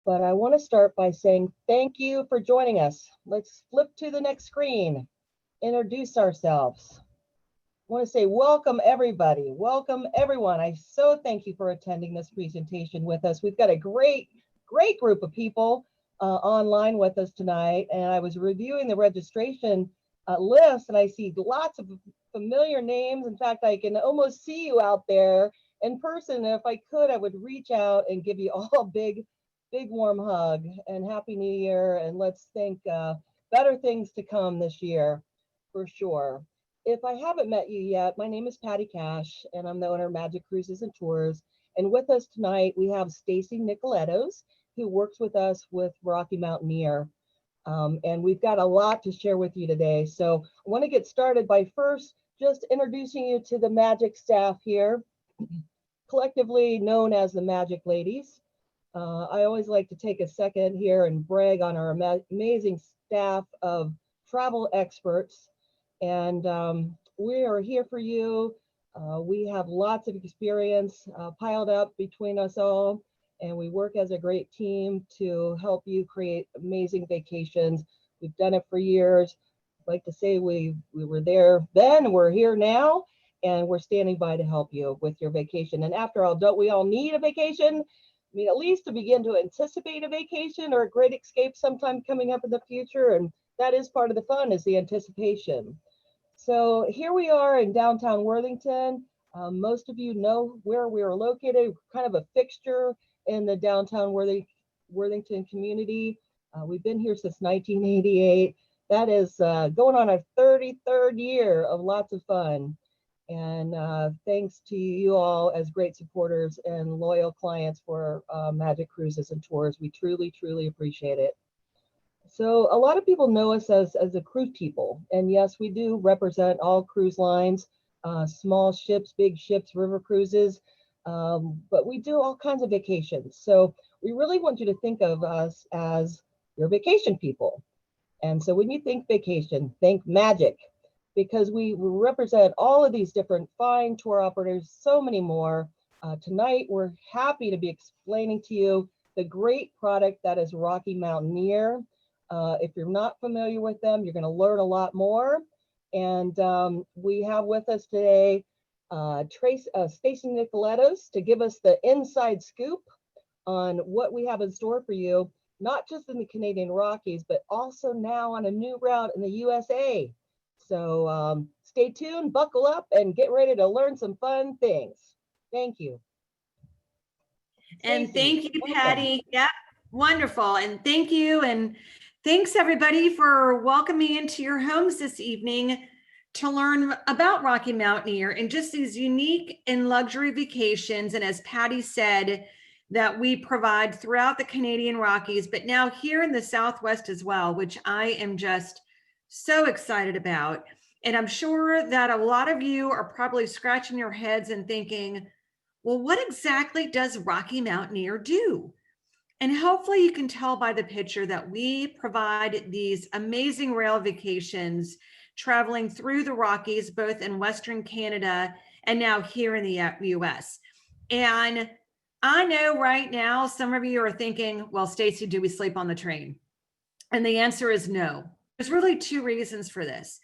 but I want to start by saying thank you for joining us. Let's flip to the next screen, introduce ourselves. I want to say welcome everybody, welcome everyone. I so thank you for attending this presentation with us. We've got a great group of people online with us tonight, and I was reviewing the registration list and I see lots of familiar names. In fact, I can almost see you out there in person. And if I could, I would reach out and give you all a big warm hug and Happy New Year, and let's think better things to come this year for sure. If I haven't met you yet, my name is Patty Cash, and I'm the owner of Magic Cruises and Tours. And with us tonight, we have Stacy Nicolettos, who works with us with Rocky Mountaineer. And we've got a lot to share with you today. So I want to get started by first just introducing you to the Magic staff here, collectively known as the Magic Ladies. I always like to take a second here and brag on our amazing staff of travel experts. And we are here for you. We have lots of experience piled up between us all, and we work as a great team to help you create amazing vacations. We've done it for years. I'd like to say we were there then, we're here now, and we're standing by to help you with your vacation. And after all, don't we all need a vacation? I mean, at least to begin to anticipate a vacation or a great escape sometime coming up in the future. And that is part of the fun, is the anticipation. So here we are in downtown Worthington. Most of you know where we are located, kind of a fixture in the downtown Worthington community. We've been here since 1988. That is going on our 33rd year of lots of fun. And thanks to you all as great supporters and loyal clients for Magic Cruises and Tours. We truly, truly appreciate it. So a lot of people know us as a cruise people. And yes, we do represent all cruise lines, small ships, big ships, river cruises, but we do all kinds of vacations. So we really want you to think of us as your vacation people. And so when you think vacation, think Magic, because we represent all of these different fine tour operators, so many more. Tonight, we're happy to be explaining to you the great product that is Rocky Mountaineer. If you're not familiar with them, you're going to learn a lot more. And we have with us today Stacy Nicolettos to give us the inside scoop on what we have in store for you, not just in the Canadian Rockies, but also now on a new route in the USA. So stay tuned, buckle up, and get ready to learn some fun things. Thank you. And thank you, Patty. Yeah, wonderful. And thank you. And thanks everybody for welcoming me into your homes this evening to learn about Rocky Mountaineer and just these unique and luxury vacations. And as Patty said, that we provide throughout the Canadian Rockies, but now here in the Southwest as well, which I am just so excited about. And I'm sure that a lot of you are probably scratching your heads and thinking, well, what exactly does Rocky Mountaineer do? And hopefully you can tell by the picture that we provide these amazing rail vacations traveling through the Rockies, both in Western Canada and now here in the US. And I know right now, some of you are thinking, well, Stacy, do we sleep on the train? And the answer is no. There's really two reasons for this.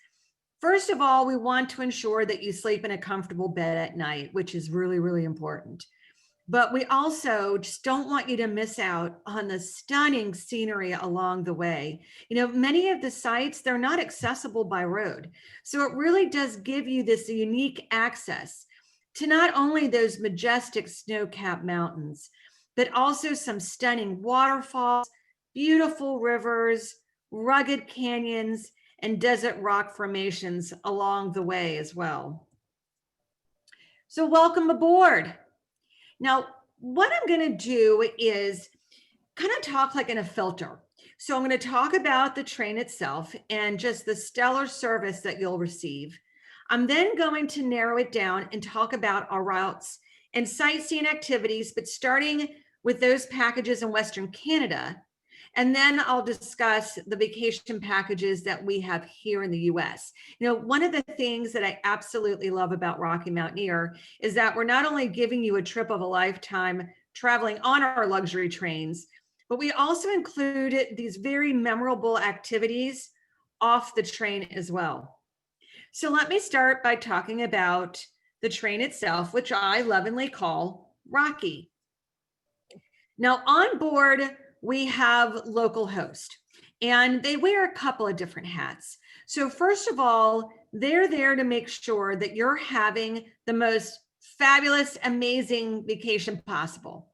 First of all, we want to ensure that you sleep in a comfortable bed at night, which is really, really important. But we also just don't want you to miss out on the stunning scenery along the way. You know, many of the sites, they're not accessible by road. So it really does give you this unique access to not only those majestic snow-capped mountains, but also some stunning waterfalls, beautiful rivers, rugged canyons, and desert rock formations along the way as well. So welcome aboard. Now, what I'm going to do is kind of talk like in a filter. So I'm going to talk about the train itself and just the stellar service that you'll receive. I'm then going to narrow it down and talk about our routes and sightseeing activities, but starting with those packages in Western Canada. And then I'll discuss the vacation packages that we have here in the US. You know, one of the things that I absolutely love about Rocky Mountaineer is that we're not only giving you a trip of a lifetime traveling on our luxury trains, But we also include these very memorable activities off the train as well. So let me start by talking about the train itself, which I lovingly call Rocky. Now on board, we have local host, and they wear a couple of different hats. So first of all, they're there to make sure that you're having the most fabulous, amazing vacation possible.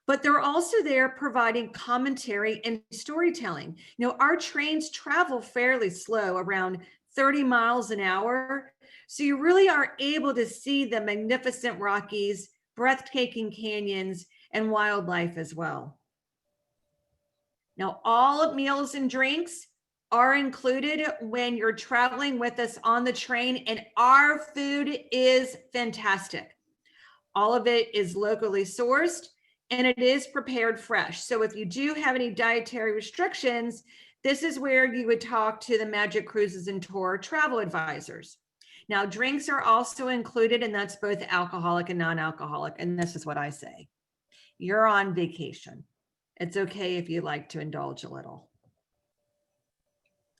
But they're also there providing commentary and storytelling. You know, our trains travel fairly slow, around 30 miles an hour. So you really are able to see the magnificent Rockies, breathtaking canyons, and wildlife as well. Now, all meals and drinks are included when you're traveling with us on the train, and our food is fantastic. All of it is locally sourced and it is prepared fresh. So if you do have any dietary restrictions, this is where you would talk to the Magic Cruises and Tour travel advisors. Now, drinks are also included, and that's both alcoholic and non-alcoholic. And this is what I say: you're on vacation. It's okay if you like to indulge a little.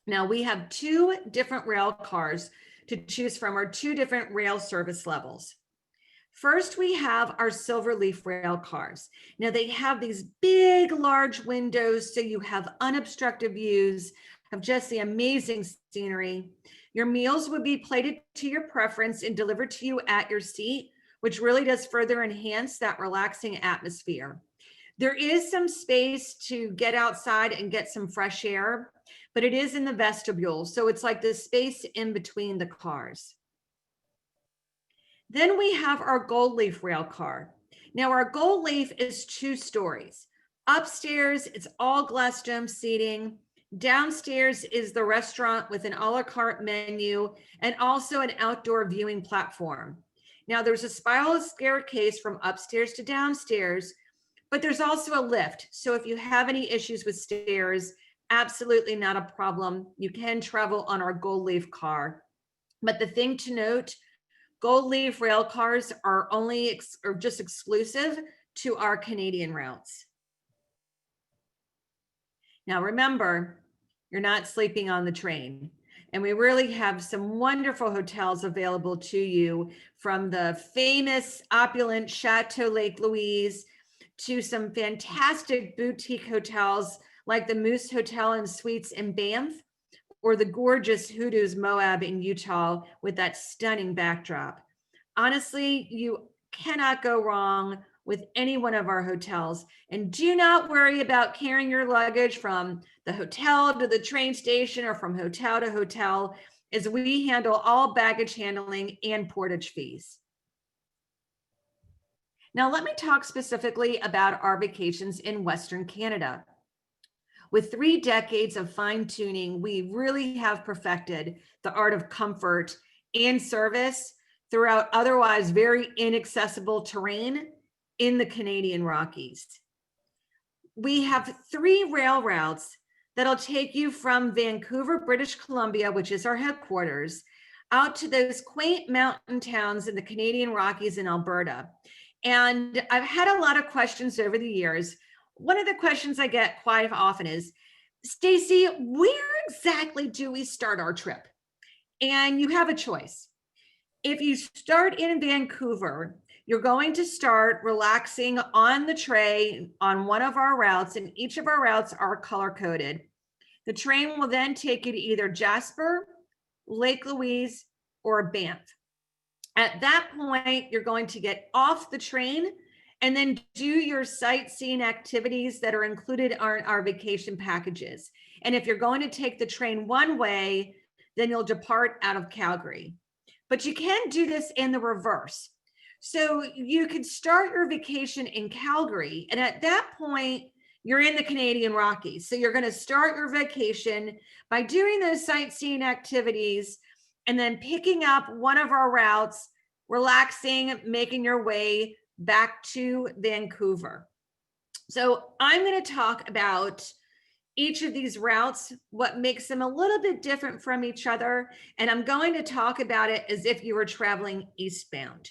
Now, we have two different rail cars to choose from, or two different rail service levels. First, we have our Silverleaf rail cars. Now, they have these big, large windows, so you have unobstructed views of just the amazing scenery. Your meals would be plated to your preference and delivered to you at your seat, which really does further enhance that relaxing atmosphere. There is some space to get outside and get some fresh air, but it is in the vestibule, so it's like the space in between the cars. Then we have our Gold Leaf rail car. Now, our Gold Leaf is 2 stories. Upstairs, it's all glass dome seating. Downstairs is the restaurant with an a la carte menu and also an outdoor viewing platform. Now, there's a spiral staircase from upstairs to downstairs, but there's also a lift. So if you have any issues with stairs, absolutely not a problem. You can travel on our Gold Leaf car. But the thing to note, Gold Leaf rail cars are only or just exclusive to our Canadian routes. Now remember, you're not sleeping on the train. And we really have some wonderful hotels available to you, from the famous opulent Chateau Lake Louise to some fantastic boutique hotels like the Moose Hotel and Suites in Banff, or the gorgeous Hoodoo's Moab in Utah with that stunning backdrop. Honestly, you cannot go wrong with any one of our hotels. And do not worry about carrying your luggage from the hotel to the train station or from hotel to hotel, as we handle all baggage handling and portage fees. Now, let me talk specifically about our vacations in Western Canada. With 3 decades of fine tuning, we really have perfected the art of comfort and service throughout otherwise very inaccessible terrain in the Canadian Rockies. We have 3 rail routes that'll take you from Vancouver, British Columbia, which is our headquarters, out to those quaint mountain towns in the Canadian Rockies in Alberta. And I've had a lot of questions over the years. One of the questions I get quite often is, Stacy, where exactly do we start our trip? And you have a choice. If you start in Vancouver, you're going to start relaxing on the tray on one of our routes, and each of our routes are color coded. The train will then take you to either Jasper, Lake Louise, or Banff. At that point, you're going to get off the train and then do your sightseeing activities that are included on our vacation packages. And if you're going to take the train one way, then you'll depart out of Calgary. But you can do this in the reverse. So you could start your vacation in Calgary, and at that point, you're in the Canadian Rockies. So you're going to start your vacation by doing those sightseeing activities and then picking up one of our routes, relaxing, making your way back to Vancouver. So I'm going to talk about each of these routes, what makes them a little bit different from each other. And I'm going to talk about it as if you were traveling eastbound.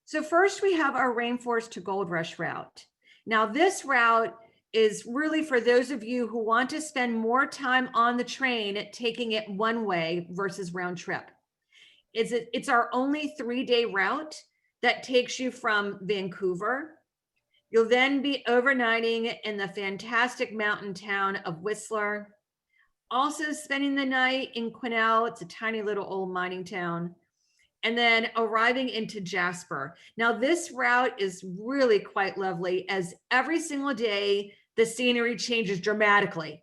So first we have our Rainforest to Gold Rush route. Now this route is really for those of you who want to spend more time on the train, taking it one way versus round trip. It's our only 3-day route that takes you from Vancouver. You'll then be overnighting in the fantastic mountain town of Whistler, also spending the night in Quesnel. It's a tiny little old mining town, and then arriving into Jasper. Now, this route is really quite lovely, as every single day, the scenery changes dramatically.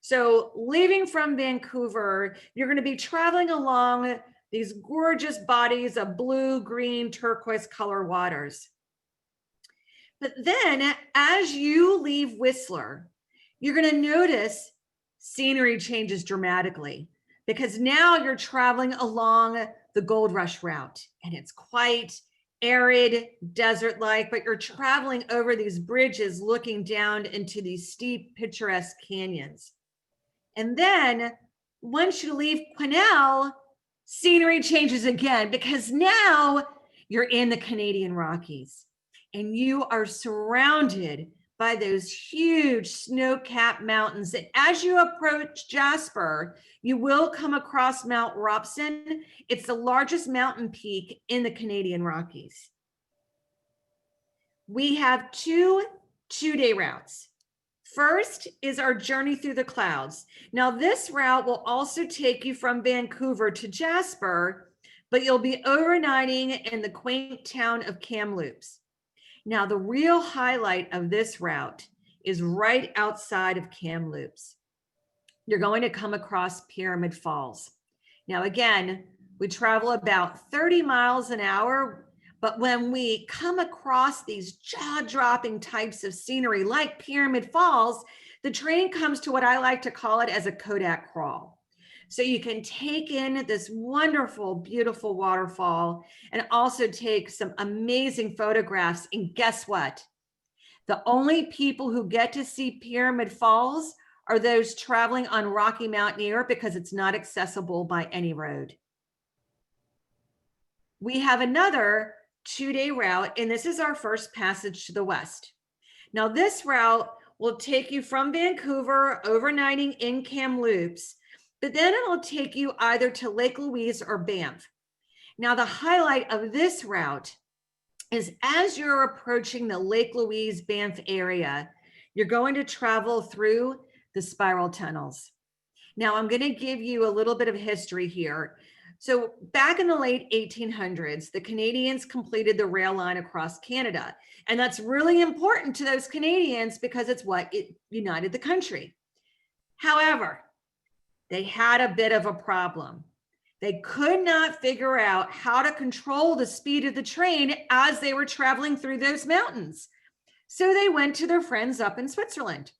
So leaving from Vancouver, you're going to be traveling along these gorgeous bodies of blue, green, turquoise color waters. But then as you leave Whistler, you're going to notice scenery changes dramatically, because now you're traveling along the Gold Rush route, and it's quite arid, desert-like, but you're traveling over these bridges looking down into these steep, picturesque canyons. And then once you leave Quesnel, scenery changes again, because now you're in the Canadian Rockies and you are surrounded by those huge snow-capped mountains. And as you approach Jasper, you will come across Mount Robson. It's the largest mountain peak in the Canadian Rockies. We have two 2-day routes. First is our journey through the clouds. Now, this route will also take you from Vancouver to Jasper, but you'll be overnighting in the quaint town of Kamloops. Now, the real highlight of this route is right outside of Kamloops. You're going to come across Pyramid Falls. Now, again, we travel about 30 miles an hour, but when we come across these jaw-dropping types of scenery like Pyramid Falls, the train comes to what I like to call it as a Kodak crawl. So you can take in this wonderful, beautiful waterfall and also take some amazing photographs. And guess what? The only people who get to see Pyramid Falls are those traveling on Rocky Mountaineer, because it's not accessible by any road. We have another 2-day route, and this is our first passage to the west. Now, this route will take you from Vancouver, overnighting in Kamloops, but then it'll take you either to Lake Louise or Banff. Now, the highlight of this route is as you're approaching the Lake Louise Banff area, you're going to travel through the spiral tunnels. Now, I'm going to give you a little bit of history here. So back in the late 1800s, the Canadians completed the rail line across Canada. And that's really important to those Canadians because it's what it united the country. However, they had a bit of a problem. They could not figure out how to control the speed of the train as they were traveling through those mountains. So they went to their friends up in Switzerland.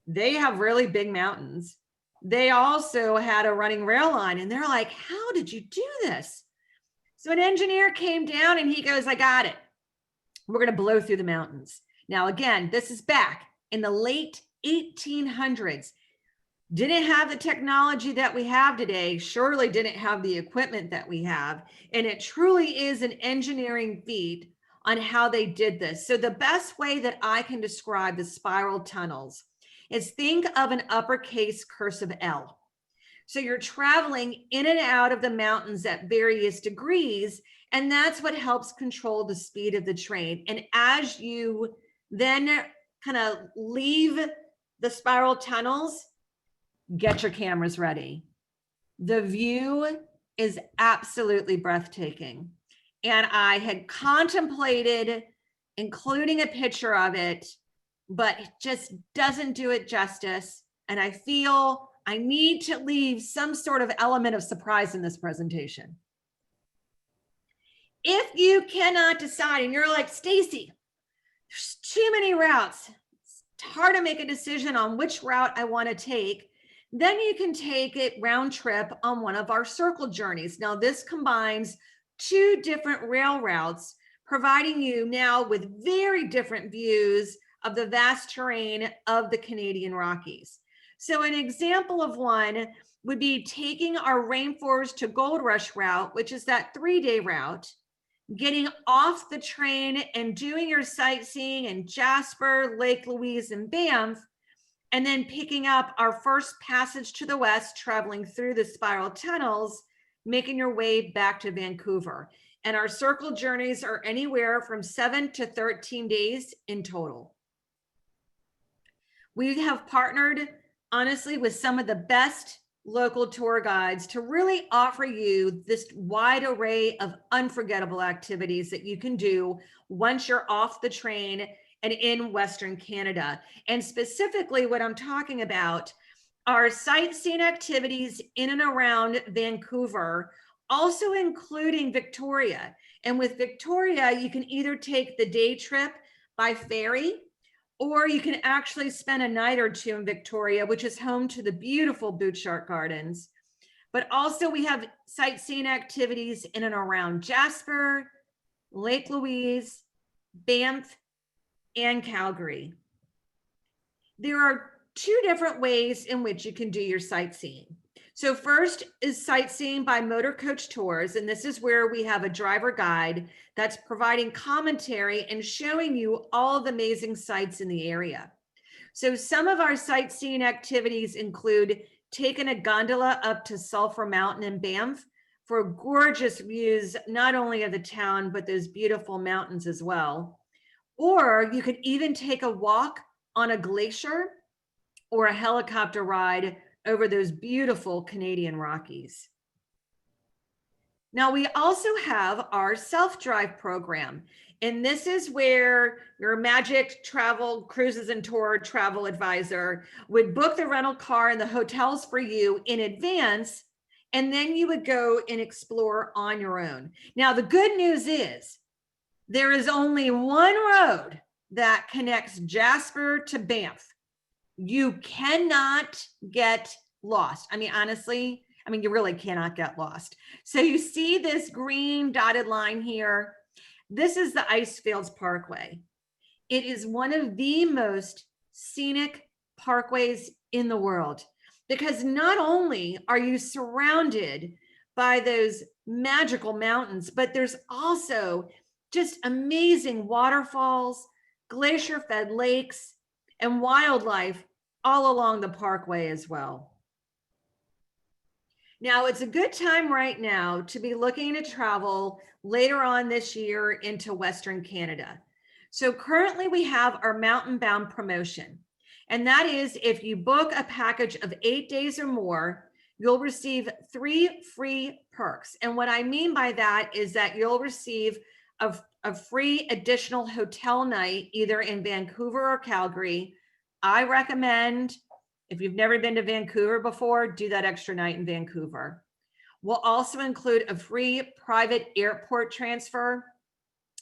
They have really big mountains. They also had a running rail line, and they're like, how did you do this? So an engineer came down and he goes, I got it. We're going to blow through the mountains. Now, again, this is back in the late 1800s. Didn't have the technology that we have today, surely didn't have the equipment that we have. And it truly is an engineering feat on how they did this. So the best way that I can describe the spiral tunnels is think of an uppercase cursive L. So you're traveling in and out of the mountains at various degrees, and that's what helps control the speed of the train. And as you then kind of leave the spiral tunnels, get your cameras ready. The view is absolutely breathtaking. And I had contemplated including a picture of it, but it just doesn't do it justice. And I feel I need to leave some sort of element of surprise in this presentation. If you cannot decide and you're like, Stacy, there's too many routes, it's hard to make a decision on which route I want to take, then you can take it round trip on one of our circle journeys. Now, this combines 2 different rail routes, providing you now with very different views of the vast terrain of the Canadian Rockies. So an example of one would be taking our Rainforest to Gold Rush route, which is that 3-day route. getting off the train and doing your sightseeing in Jasper, Lake Louise, and Banff, and then picking up our first passage to the west, traveling through the spiral tunnels, making your way back to Vancouver. And our circle journeys are anywhere from 7 to 13 days in total. We have partnered, honestly, with some of the best local tour guides to really offer you this wide array of unforgettable activities that you can do once you're off the train and in Western Canada. And specifically what I'm talking about are sightseeing activities in and around Vancouver, also including Victoria. And with Victoria, you can either take the day trip by ferry, or you can actually spend a night or two in Victoria, which is home to the beautiful Butchart Gardens. But also we have sightseeing activities in and around Jasper, Lake Louise, Banff, and Calgary. There are two different ways in which you can do your sightseeing. So first is sightseeing by motor coach tours. And this is where we have a driver guide that's providing commentary and showing you all the amazing sights in the area. So some of our sightseeing activities include taking a gondola up to Sulphur Mountain in Banff for gorgeous views, not only of the town, but those beautiful mountains as well. Or you could even take a walk on a glacier or a helicopter ride over those beautiful Canadian Rockies. Now we also have our self-drive program, and this is where your Magic Travel Cruises and Tour travel advisor would book the rental car and the hotels for you in advance, and then you would go and explore on your own. Now the good news is there is only one road that connects Jasper to Banff. You cannot get lost. I mean, honestly, you really cannot get lost. So you see this green dotted line here. This is the Ice Fields Parkway. It is one of the most scenic parkways in the world, because not only are you surrounded by those magical mountains, but there's also just amazing waterfalls, glacier-fed lakes, and wildlife all along the parkway as well. Now, it's a good time right now to be looking to travel later on this year into Western Canada. So currently we have our Mountain Bound promotion, and that is if you book a package of 8 days or more, you'll receive 3 free perks. And what I mean by that is that you'll receive a free additional hotel night, either in Vancouver or Calgary. I recommend, if you've never been to Vancouver before, do that extra night in Vancouver. We'll also include a free private airport transfer,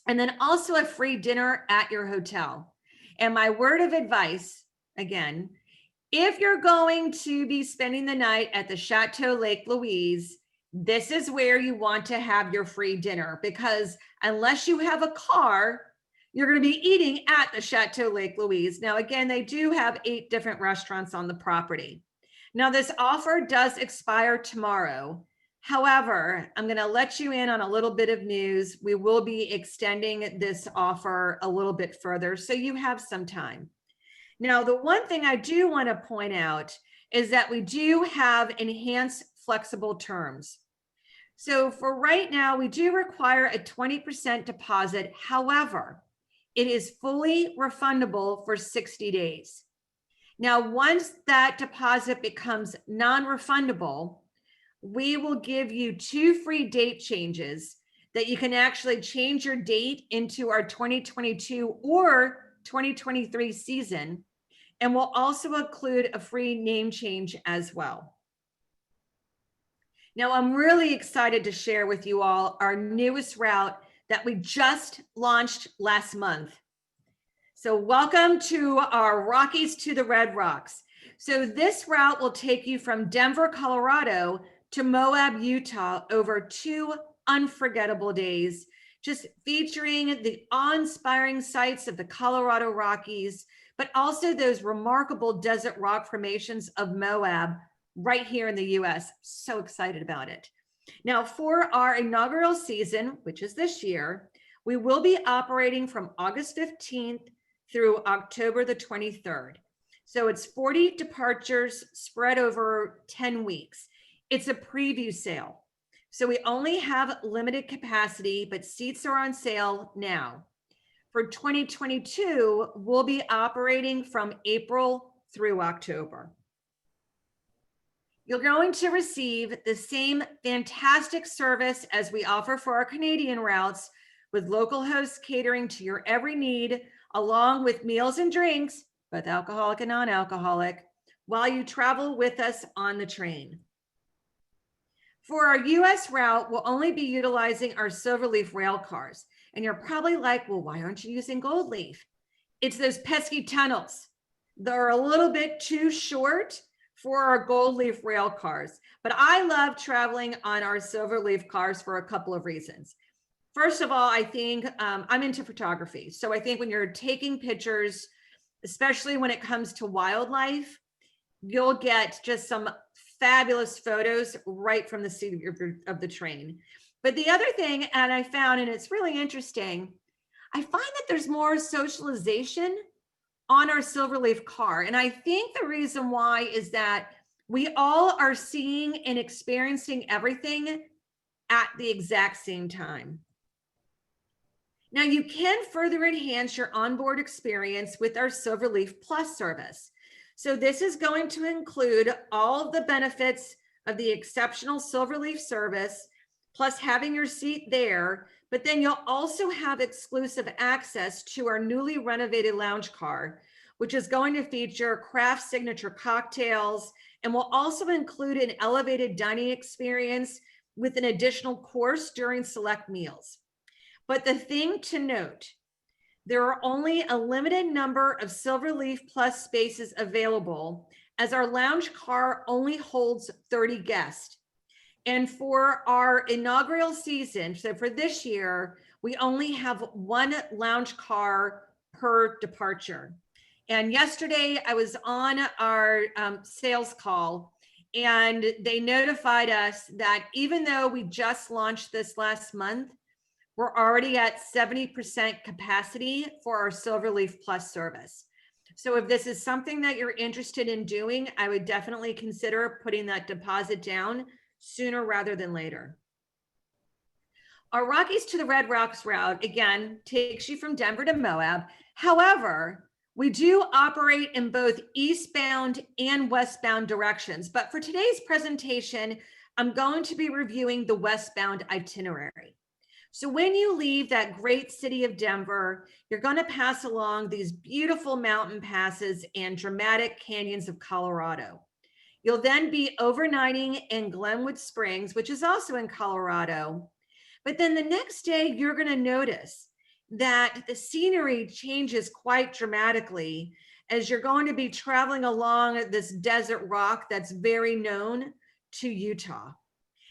and then also a free dinner at your hotel. And my word of advice, again, if you're going to be spending the night at the Chateau Lake Louise, this is where you want to have your free dinner, because unless you have a car, you're going to be eating at the Chateau Lake Louise. Now, again, they do have 8 different restaurants on the property. Now, this offer does expire tomorrow. However, I'm going to let you in on a little bit of news. We will be extending this offer a little bit further, so you have some time. Now, the one thing I do want to point out is that we do have enhanced flexible terms. So for right now, we do require a 20% deposit. However, it is fully refundable for 60 days. Now, once that deposit becomes non-refundable, we will give you 2 free date changes that you can actually change your date into our 2022 or 2023 season. And we'll also include a free name change as well. Now, I'm really excited to share with you all our newest route that we just launched last month. So welcome to our Rockies to the Red Rocks. So this route will take you from Denver, Colorado to Moab, Utah over 2 unforgettable days, just featuring the awe-inspiring sights of the Colorado Rockies, but also those remarkable desert rock formations of Moab right here in the US. So excited about it. Now, for our inaugural season, which is this year, we will be operating from August 15th through October the 23rd. So it's 40 departures spread over 10 weeks. It's a preview sale. So we only have limited capacity, but seats are on sale now. For 2022, we'll be operating from April through October. You're going to receive the same fantastic service as we offer for our Canadian routes, with local hosts catering to your every need, along with meals and drinks, both alcoholic and non-alcoholic, while you travel with us on the train. For our US route, we'll only be utilizing our Silverleaf rail cars. And you're probably like, well, why aren't you using Gold Leaf? It's those pesky tunnels. They're a little bit too short for our Gold Leaf rail cars. But I love traveling on our Silverleaf cars for a couple of reasons. First of all, I think I'm into photography. So I think when you're taking pictures, especially when it comes to wildlife, you'll get just some fabulous photos right from the seat of the train. But the other thing, and I found, and it's really interesting, I find that there's more socialization on our Silverleaf car. And I think the reason why is that we all are seeing and experiencing everything at the exact same time. Now, you can further enhance your onboard experience with our Silverleaf Plus service. So this is going to include all of the benefits of the exceptional Silverleaf service, plus having your seat there, but then you'll also have exclusive access to our newly renovated lounge car, which is going to feature craft signature cocktails, and will also include an elevated dining experience with an additional course during select meals. But the thing to note, there are only a limited number of Silverleaf Plus spaces available, as our lounge car only holds 30 guests. And for our inaugural season, so for this year, we only have one lounge car per departure. And yesterday I was on our sales call, and they notified us that even though we just launched this last month, we're already at 70% capacity for our Silverleaf Plus service. So if this is something that you're interested in doing, I would definitely consider putting that deposit down sooner rather than later. Our Rockies to the Red Rocks route, again, takes you from Denver to Moab. However, we do operate in both eastbound and westbound directions. But for today's presentation, I'm going to be reviewing the westbound itinerary. So when you leave that great city of Denver, you're going to pass along these beautiful mountain passes and dramatic canyons of Colorado. You'll then be overnighting in Glenwood Springs, which is also in Colorado. But then the next day, you're going to notice that the scenery changes quite dramatically as you're going to be traveling along this desert rock that's very known to Utah.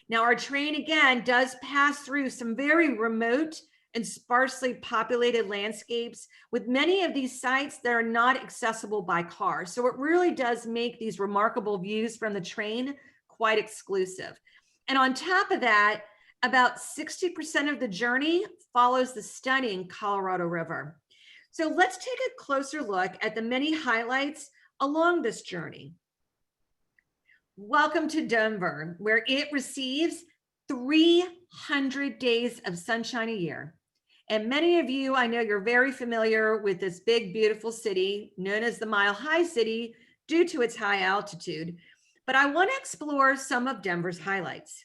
Now, our train, again, does pass through some very remote and sparsely populated landscapes, with many of these sites that are not accessible by car. So it really does make these remarkable views from the train quite exclusive. And on top of that, about 60% of the journey follows the stunning Colorado River. So let's take a closer look at the many highlights along this journey. Welcome to Denver, where it receives 300 days of sunshine a year. And many of you, I know you're very familiar with this big, beautiful city known as the Mile High City due to its high altitude. But I want to explore some of Denver's highlights.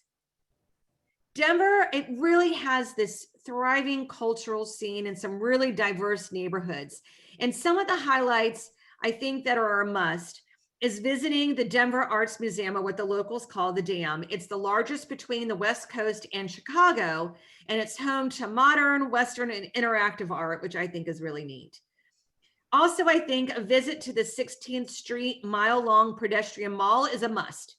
Denver, it really has this thriving cultural scene and some really diverse neighborhoods. And some of the highlights I think that are a must is visiting the Denver Arts Museum, or what the locals call the Dam. It's the largest between the West Coast and Chicago, and it's home to modern, Western, and interactive art, which I think is really neat. Also, I think a visit to the 16th Street mile-long pedestrian mall is a must.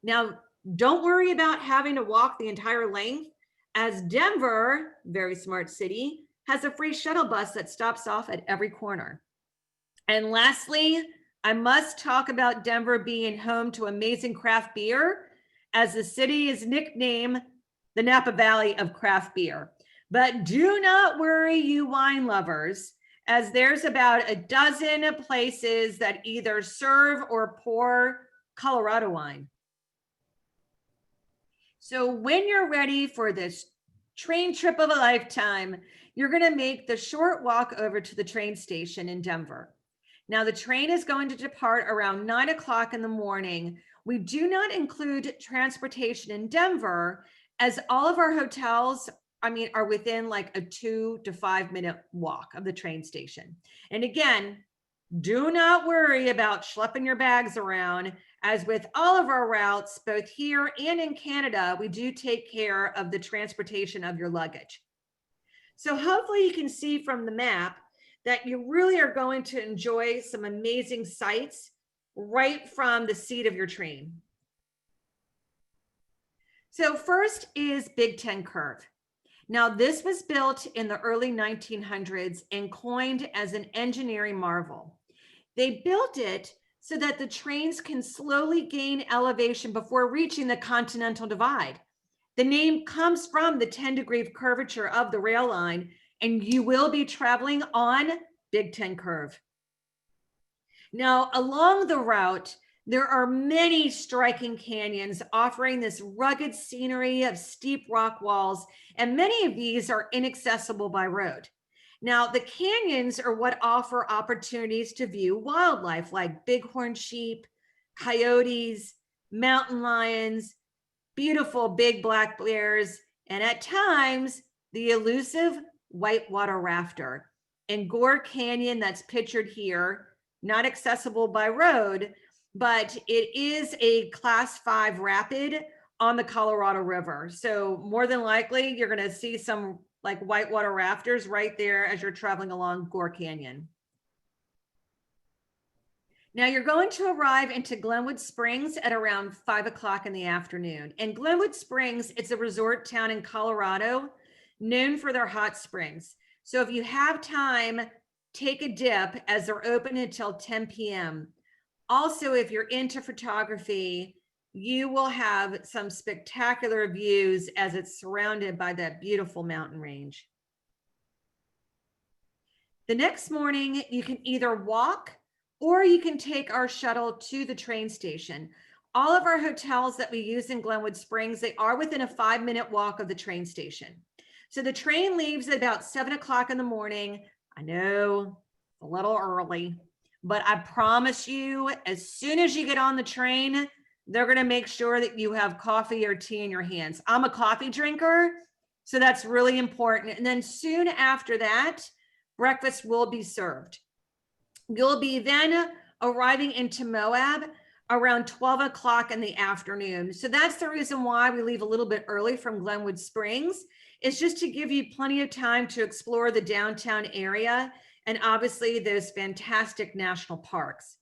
Now, don't worry about having to walk the entire length, as Denver, very smart city, has a free shuttle bus that stops off at every corner. And lastly, I must talk about Denver being home to amazing craft beer, as the city is nicknamed the Napa Valley of craft beer. But do not worry, you wine lovers, as there's about a dozen places that either serve or pour Colorado wine. So when you're ready for this train trip of a lifetime, you're going to make the short walk over to the train station in Denver. Now, the train is going to depart around 9 o'clock in the morning. We do not include transportation in Denver, as all of our hotels, are within like a 2 to 5 minute walk of the train station. And again, do not worry about schlepping your bags around, as with all of our routes, both here and in Canada, we do take care of the transportation of your luggage. So hopefully you can see from the map that you really are going to enjoy some amazing sights right from the seat of your train. So first is Big Ten Curve. Now, this was built in the early 1900s and coined as an engineering marvel. They built it so that the trains can slowly gain elevation before reaching the Continental Divide. The name comes from the 10-degree curvature of the rail line, and you will be traveling on Big Ten Curve. Now, along the route, there are many striking canyons offering this rugged scenery of steep rock walls, and many of these are inaccessible by road. Now, the canyons are what offer opportunities to view wildlife like bighorn sheep, coyotes, mountain lions, beautiful big black bears, and at times, the elusive whitewater rafter. In Gore Canyon, that's pictured here, not accessible by road, but it is a Class 5 rapid on the Colorado River. So more than likely, you're going to see some like whitewater rafters right there as you're traveling along Gore Canyon. Now you're going to arrive into Glenwood Springs at around 5 o'clock in the afternoon. And Glenwood Springs, it's a resort town in Colorado known for their hot springs. So if you have time, take a dip, as they're open until 10 p.m. Also, if you're into photography, you will have some spectacular views as it's surrounded by that beautiful mountain range. The next morning, you can either walk or you can take our shuttle to the train station. All of our hotels that we use in Glenwood Springs, they are within a 5-minute walk of the train station. So the train leaves at about 7 o'clock in the morning. I know, a little early, but I promise you, as soon as you get on the train, they're going to make sure that you have coffee or tea in your hands. I'm a coffee drinker, so that's really important. And then soon after that, breakfast will be served. You'll be then arriving into Moab around 12 o'clock in the afternoon. So that's the reason why we leave a little bit early from Glenwood Springs. It's just to give you plenty of time to explore the downtown area and obviously those fantastic national parks.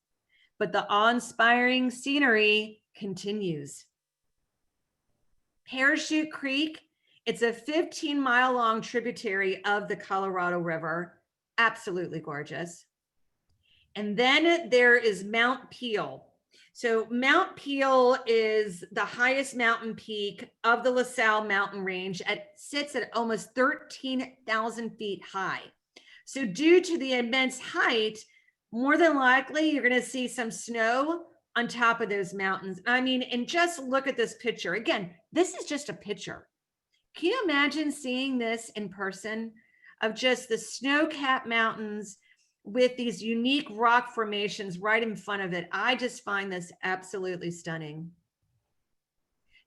But the awe-inspiring scenery continues. Parachute Creek, it's a 15-mile long tributary of the Colorado River. Absolutely gorgeous. And then there is Mount Peel. So Mount Peel is the highest mountain peak of the La Salle mountain range. It sits at almost 13,000 feet high. So due to the immense height, more than likely, you're going to see some snow on top of those mountains. And just look at this picture. Again, this is just a picture. Can you imagine seeing this in person, of just the snow-capped mountains with these unique rock formations right in front of it? I just find this absolutely stunning.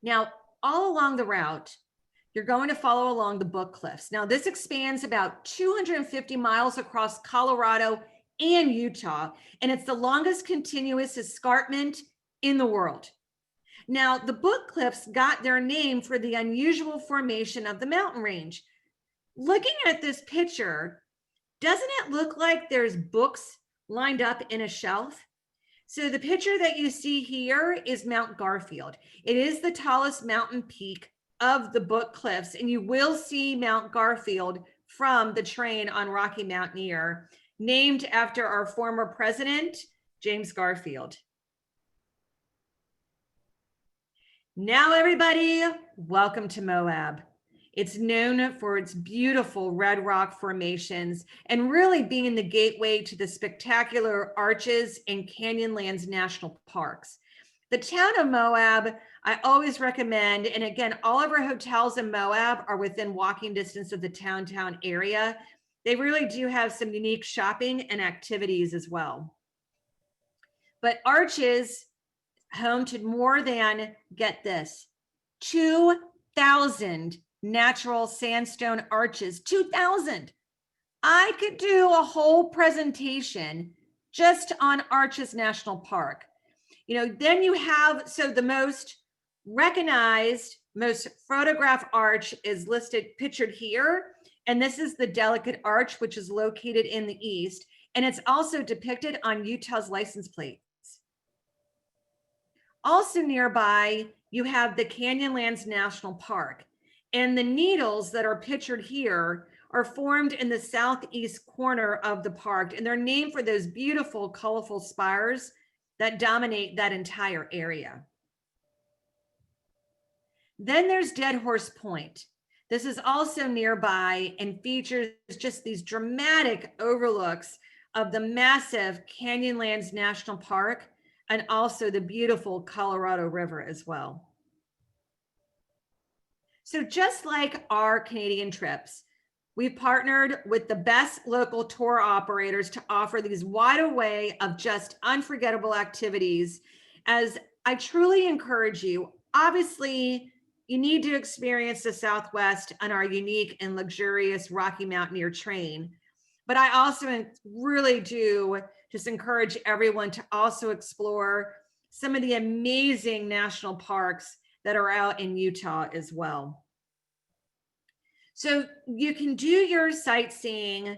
Now, all along the route, you're going to follow along the Book Cliffs. Now, this expands about 250 miles across Colorado and Utah, and it's the longest continuous escarpment in the world. Now, the Book Cliffs got their name for the unusual formation of the mountain range. Looking at this picture, doesn't it look like there's books lined up in a shelf? So the picture that you see here is Mount Garfield. It is the tallest mountain peak of the Book Cliffs, and you will see Mount Garfield from the train on Rocky Mountaineer, named after our former president, James Garfield. Now, everybody, welcome to Moab. It's known for its beautiful red rock formations and really being the gateway to the spectacular Arches and Canyonlands National Parks. The town of Moab, I always recommend, and again, all of our hotels in Moab are within walking distance of the downtown area. They really do have some unique shopping and activities as well. But Arches, home to more than, get this, 2,000 natural sandstone arches. 2,000. I could do a whole presentation just on Arches National Park. Then you have, so the most recognized, most photographed arch is pictured here. And this is the Delicate Arch, which is located in the east. And it's also depicted on Utah's license plate. Also nearby, you have the Canyonlands National Park. And the needles that are pictured here are formed in the southeast corner of the park. And they're named for those beautiful, colorful spires that dominate that entire area. Then there's Dead Horse Point. This is also nearby and features just these dramatic overlooks of the massive Canyonlands National Park and also the beautiful Colorado River as well. So just like our Canadian trips, we've partnered with the best local tour operators to offer these wide array of just unforgettable activities. As I truly encourage you, obviously, you need to experience the Southwest on our unique and luxurious Rocky Mountaineer train. But I also really do just encourage everyone to also explore some of the amazing national parks that are out in Utah as well. So you can do your sightseeing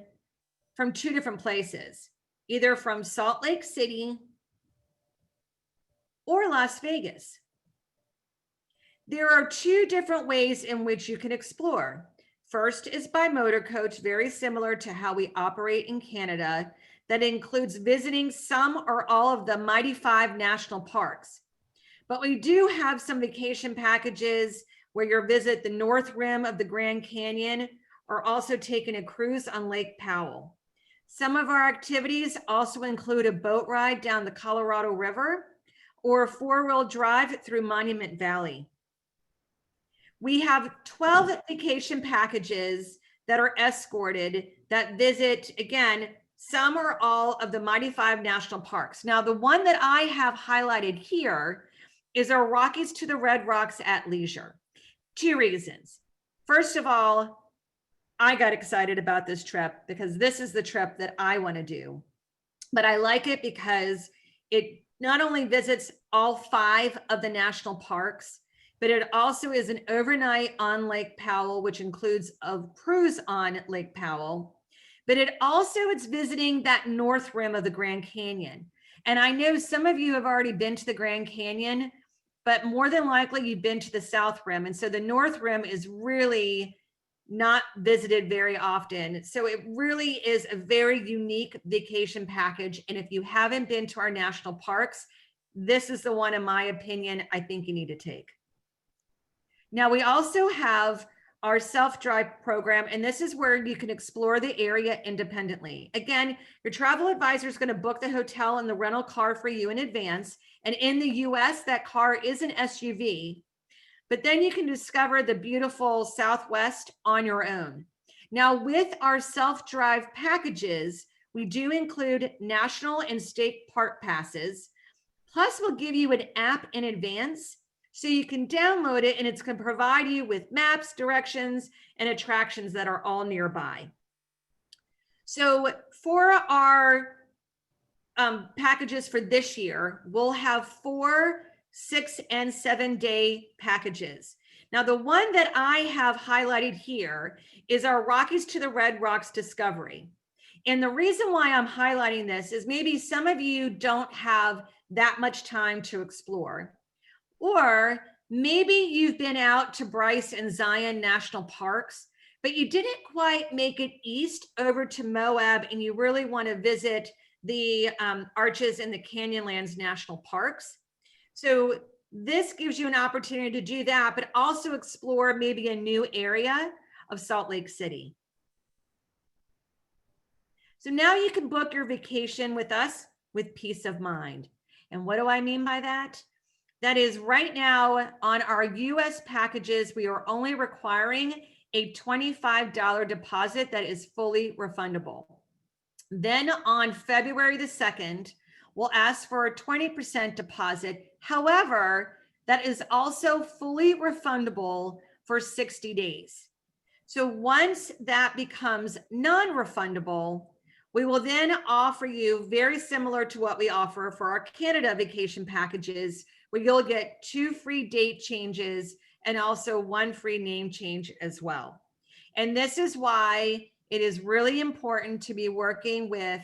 from two different places, either from Salt Lake City or Las Vegas. There are two different ways in which you can explore. First is by motor coach, very similar to how we operate in Canada, that includes visiting some or all of the Mighty Five national parks. But we do have some vacation packages where you visit the north rim of the Grand Canyon or also taking a cruise on Lake Powell. Some of our activities also include a boat ride down the Colorado River or a four-wheel drive through Monument Valley. We have 12 vacation packages that are escorted that visit, again, some or all of the Mighty Five national parks. Now, the one that I have highlighted here is our Rockies to the Red Rocks at leisure. Two reasons. First of all, I got excited about this trip because this is the trip that I want to do. But I like it because it not only visits all 5 of the national parks, but it also is an overnight on Lake Powell, which includes a cruise on Lake Powell. But it also is visiting that north rim of the Grand Canyon. And I know some of you have already been to the Grand Canyon, but more than likely you've been to the south rim. And so the north rim is really not visited very often. So it really is a very unique vacation package. And if you haven't been to our national parks, this is the one, in my opinion, I think you need to take. Now, we also have our self-drive program, and this is where you can explore the area independently. Again, your travel advisor is going to book the hotel and the rental car for you in advance. And in the US, that car is an SUV. But then you can discover the beautiful Southwest on your own. Now, with our self-drive packages, we do include national and state park passes. Plus, we'll give you an app in advance so you can download it, and it's going to provide you with maps, directions, and attractions that are all nearby. So for our packages for this year, we'll have 4, 6, and 7 day packages. Now, the one that I have highlighted here is our Rockies to the Red Rocks Discovery. And the reason why I'm highlighting this is maybe some of you don't have that much time to explore. Or maybe you've been out to Bryce and Zion National Parks, but you didn't quite make it east over to Moab, and you really want to visit the Arches and the Canyonlands National Parks. So this gives you an opportunity to do that, but also explore maybe a new area of Salt Lake City. So now you can book your vacation with us with peace of mind. And what do I mean by that? That is, right now on our US packages, we are only requiring a $25 deposit that is fully refundable. Then on February the 2nd, we'll ask for a 20% deposit. However, that is also fully refundable for 60 days. So once that becomes non-refundable, we will then offer you, very similar to what we offer for our Canada vacation packages, where you'll get 2 free date changes and also 1 free name change as well. And this is why it is really important to be working with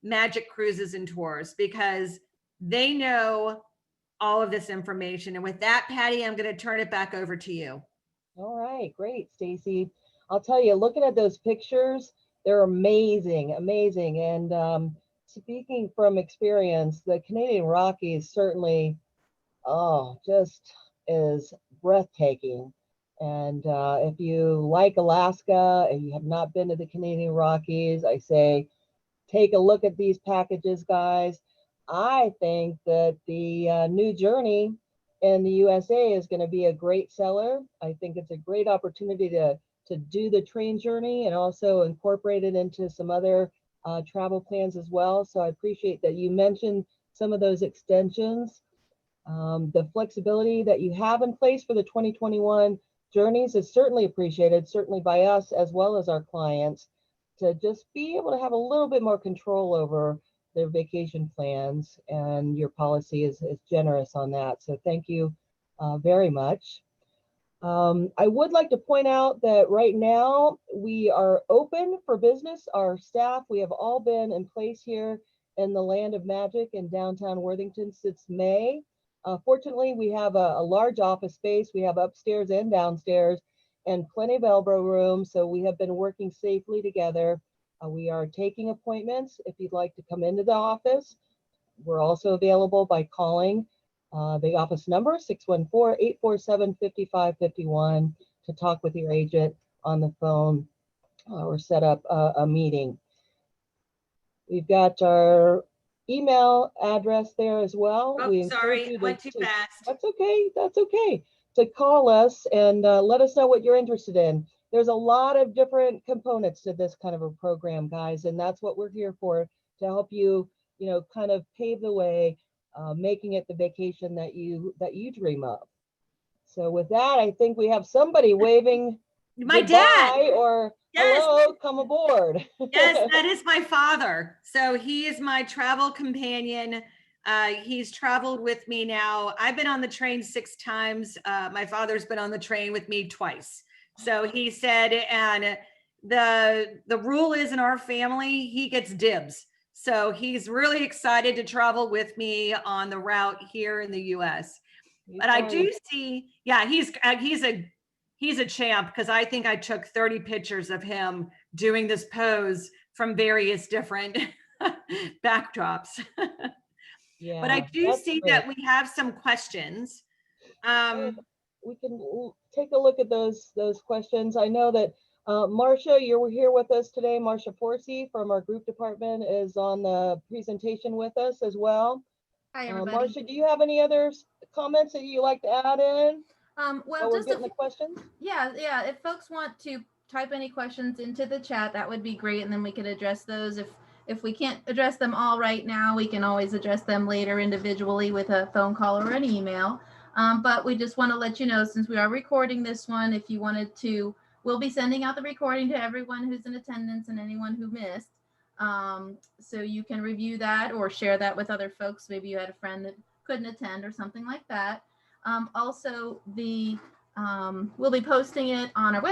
Magic Cruises and Tours, because they know all of this information. And with that, Patty, I'm going to turn it back over to you. All right, great, Stacy. I'll tell you, looking at those pictures, they're amazing, amazing. And speaking from experience, the Canadian Rockies certainly, just is breathtaking. And if you like Alaska and you have not been to the Canadian Rockies, I say, take a look at these packages, guys. I think that the new journey in the USA is going to be a great seller. I think it's a great opportunity to do the train journey and also incorporate it into some other travel plans as well. So I appreciate that you mentioned some of those extensions. The flexibility that you have in place for the 2021 journeys is certainly appreciated, certainly by us as well as our clients, to just be able to have a little bit more control over their vacation plans, and your policy is generous on that. So thank you very much. I would like to point out that right now we are open for business. Our staff, we have all been in place here in the Land of Magic in downtown Worthington since May. Fortunately, we have a large office space. We have upstairs and downstairs and plenty of elbow room. So we have been working safely together. We are taking appointments if you'd like to come into the office. We're also available by calling the office number 614-847-5551 to talk with your agent on the phone or set up a meeting. We've got our email address there as well. Oh, sorry, I went too fast. That's okay. That's okay. To call us and let us know what you're interested in. There's a lot of different components to this kind of a program, guys, and that's what we're here for, to help you, kind of pave the way, making it the vacation that you dream of. So with that, I think we have somebody waving my dad or yes. Hello, come aboard. Yes, that is my father. So he is my travel companion. He's traveled with me now. I've been on the train 6 times. My father's been on the train with me twice. So he said, and the rule is in our family, he gets dibs. So he's really excited to travel with me on the route here in the US. But I do see, yeah, he's a champ, because I think I took 30 pictures of him doing this pose from various different backdrops. Yeah, but I do see great. That we have some questions. We can take a look at those questions. I know that Marcia, you're here with us today. Marcia Forsey from our group department is on the presentation with us as well. Hi, everybody. Marcia, do you have any other comments that you like to add in? Well, just getting the questions. Yeah. If folks want to type any questions into the chat, that would be great, and then we can address those. If we can't address them all right now, we can always address them later individually with a phone call or an email. But we just want to let you know, since we are recording this one, if you wanted to, we'll be sending out the recording to everyone who's in attendance and anyone who missed. So you can review that or share that with other folks. Maybe you had a friend that couldn't attend or something like that. Also, we'll be posting it on our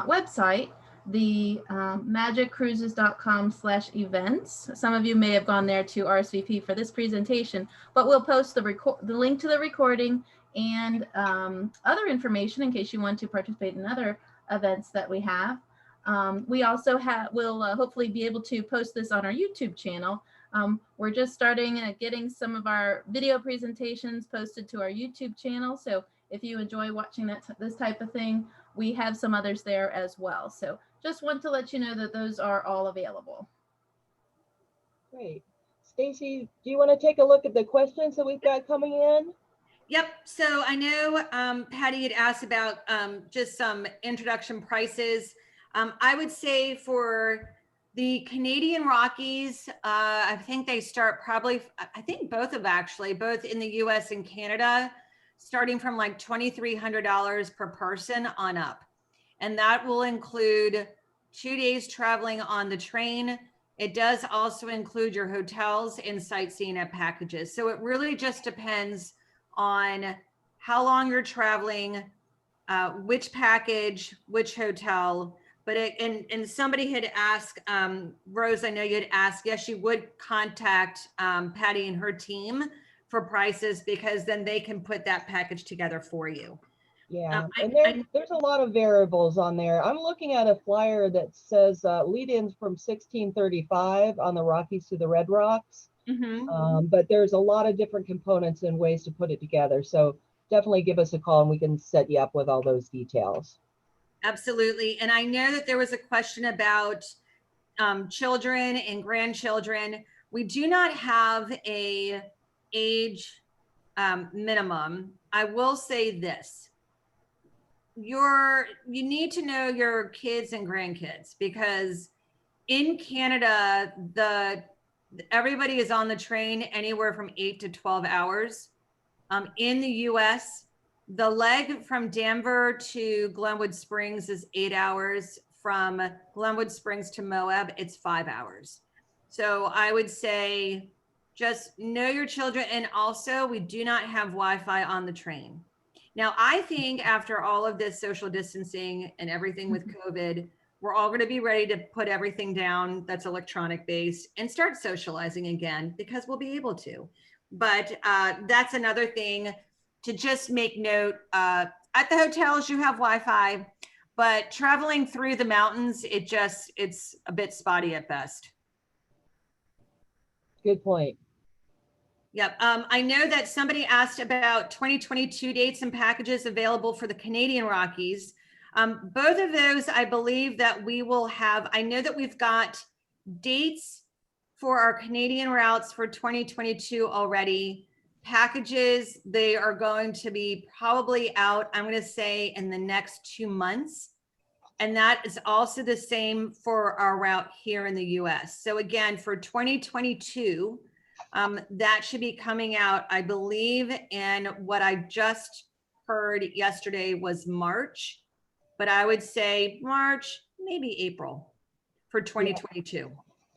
website, the magiccruises.com/events. Some of you may have gone there to RSVP for this presentation, but we'll post the link to the recording and other information in case you want to participate in other events that we have. We also will hopefully be able to post this on our YouTube channel. We're just starting getting some of our video presentations posted to our YouTube channel. So if you enjoy watching this type of thing, we have some others there as well. So just want to let you know that those are all available. Great. Stacy, do you want to take a look at the questions that we've got coming in? Yep. So I know Patty had asked about just some introduction prices. I would say for the Canadian Rockies, I think they start probably, I think both in the US and Canada, starting from like $2,300 per person on up. And that will include 2 days traveling on the train. It does also include your hotels and sightseeing at packages. So it really just depends on how long you're traveling, which package, which hotel. But and somebody had asked, Rose, I know you had asked, yes, you would contact Patty and her team for prices, because then they can put that package together for you. Yeah, and there's a lot of variables on there. I'm looking at a flyer that says lead-ins from 1635 on the Rockies to the Red Rocks. Mm-hmm. But there's a lot of different components and ways to put it together. So definitely give us a call and we can set you up with all those details. Absolutely. And I know that there was a question about children and grandchildren. We do not have a age minimum. I will say this. You need to know your kids and grandkids, because in Canada, everybody is on the train anywhere from 8 to 12 hours. In the US, the leg from Denver to Glenwood Springs is 8 hours. From Glenwood Springs to Moab, it's 5 hours. So I would say just know your children. And also, we do not have Wi-Fi on the train. Now, I think after all of this social distancing and everything with COVID, we're all going to be ready to put everything down that's electronic based and start socializing again, because we'll be able to. But that's another thing to just make note. At the hotels, you have Wi-Fi, but traveling through the mountains, it's a bit spotty at best. Good point. Yep. I know that somebody asked about 2022 dates and packages available for the Canadian Rockies. Both of those, I believe that we will have. I know that we've got dates for our Canadian routes for 2022 already. Packages, they are going to be probably out, I'm going to say, in the next 2 months. And that is also the same for our route here in the US. So again, for 2022, that should be coming out, I believe, in what I just heard yesterday was March, but I would say March, maybe April for 2022. Yeah.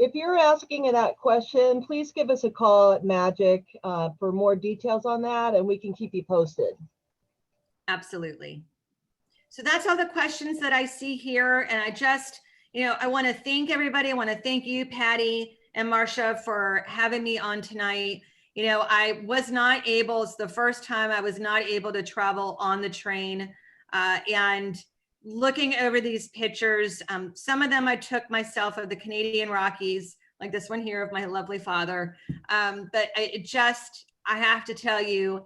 If you're asking that question, please give us a call at Magic for more details on that, and we can keep you posted. Absolutely. So that's all the questions that I see here. And I just, I want to thank everybody. I want to thank you, Patty and Marcia, for having me on tonight. I was not able, it's the first time I was not able to travel on the train, and looking over these pictures, some of them I took myself of the Canadian Rockies, like this one here of my lovely father. But I have to tell you,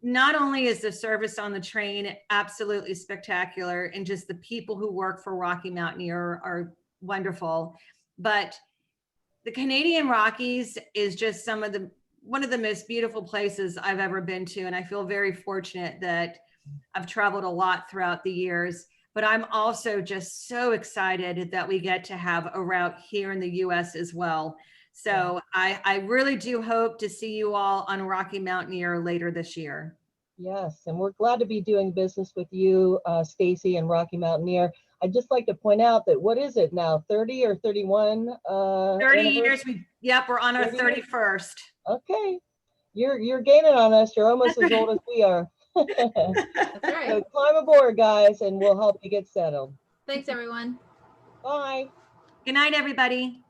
not only is the service on the train absolutely spectacular, and just the people who work for Rocky Mountaineer are wonderful, but the Canadian Rockies is just one of the most beautiful places I've ever been to. And I feel very fortunate that I've traveled a lot throughout the years, but I'm also just so excited that we get to have a route here in the US as well. So I really do hope to see you all on Rocky Mountaineer later this year. Yes, and we're glad to be doing business with you, Stacy, and Rocky Mountaineer. I'd just like to point out that, what is it now, 30 or 31? 30 years. We're on our 31st. Okay, you're gaining on us. You're almost as old as we are. That's right. So climb aboard, guys, and we'll help you get settled. Thanks, everyone. Bye. Good night, everybody.